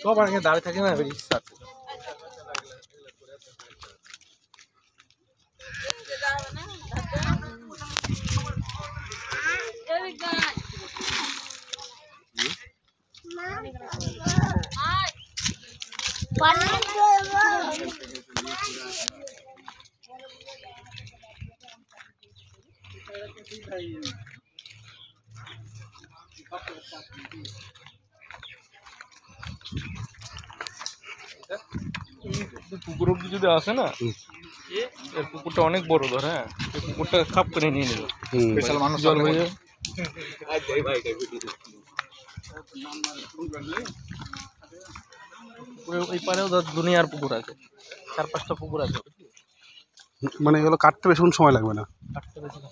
সবার আগে দাঁড়িয়ে থাকে না, বেশি ইচ্ছা আছে। পুকুর অব্দি যদি আসে না, এর পুকুরটা অনেক বড় ধর। হ্যাঁ, এই পুকুরটা খাপ করে নিয়ে নেবে, বিশাল মানুষ জল হয়ে যাবে। ওই পারেও ধর দুনিয়ার পুকুর আছে, 4-5টা পুকুর আছে। মানে এগুলো কাটতে বেশিক্ষণ সময় লাগবে না। কাটতে বেশি না।